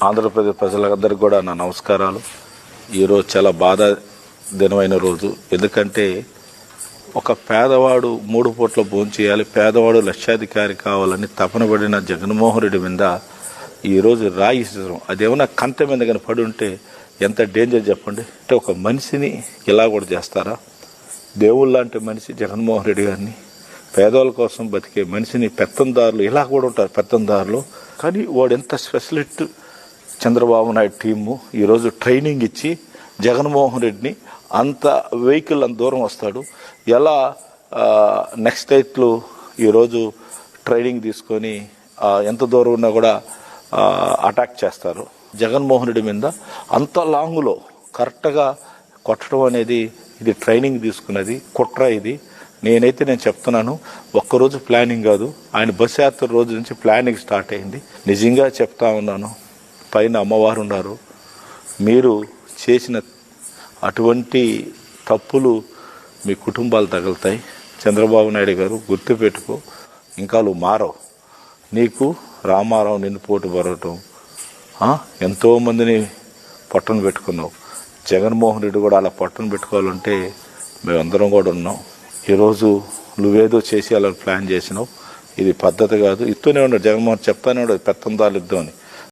ఆంధ్రప్రదేశ్ ప్రజలందరికీ కూడా నా నమస్కారాలు. ఈరోజు చాలా బాధ దినమైన రోజు. ఎందుకంటే ఒక పేదవాడు 3 పూట్ల భోంచేయాలి, పేదవాడు లక్షాధికారి కావాలని తపన పడిన జగన్మోహన్ రెడ్డి మీద ఈరోజు రాయి ఇష్టం. అదేమన్నా కంట మీద కానీ పడి ఉంటే ఎంత డేంజర్ చెప్పండి. అంటే ఒక మనిషిని ఇలా కూడా చేస్తారా? దేవుళ్ళ లాంటి మనిషి జగన్మోహన్ రెడ్డి గారిని, పేదవాళ్ళ కోసం బతికే మనిషిని పెత్తందారులు ఇలా కూడా ఉంటారు, పెత్తందారులు. కానీ వాడు ఎంత స్పెషలిస్ట్ చంద్రబాబు నాయుడు టీము ఈరోజు ట్రైనింగ్ ఇచ్చి జగన్మోహన్ రెడ్డిని అంత వెహికల్ అంత దూరం వస్తాడు, ఎలా నెక్స్ట్ డేట్లు ఈరోజు ట్రైనింగ్ తీసుకొని ఎంత దూరం ఉన్నా కూడా అటాక్ చేస్తారు. జగన్మోహన్ రెడ్డి మీద అంత లాంగ్లో కరెక్ట్గా కొట్టడం అనేది ఇది ట్రైనింగ్ తీసుకున్నది కుట్ర. ఇది నేను చెప్తున్నాను, ఒక్కరోజు ప్లానింగ్ కాదు, ఆయన బస్ యాత్ర రోజు నుంచి ప్లానింగ్ స్టార్ట్ అయింది. నిజంగా చెప్తా ఉన్నాను, పైన అమ్మవారు ఉన్నారు. మీరు చేసిన అటువంటి తప్పులు మీ కుటుంబాలు తగులుతాయి. చంద్రబాబు నాయుడు గారు గుర్తుపెట్టుకో, ఇంకా నువ్వు మారవు. నీకు రామారావు నిన్ను పోటు పడటం, ఎంతోమందిని పొట్టను పెట్టుకున్నావు. జగన్మోహన్ రెడ్డి కూడా అలా పొట్టను పెట్టుకోవాలంటే మేమందరం కూడా ఉన్నాం. ఈరోజు నువ్వేదో చేసి అలా ప్లాన్ చేసినావు, ఇది పద్ధతి కాదు. ఇస్తూనే ఉన్నాడు జగన్మోహన్, చెప్తానే ఉన్నాడు పెత్తందాలు యుద్ధం అని.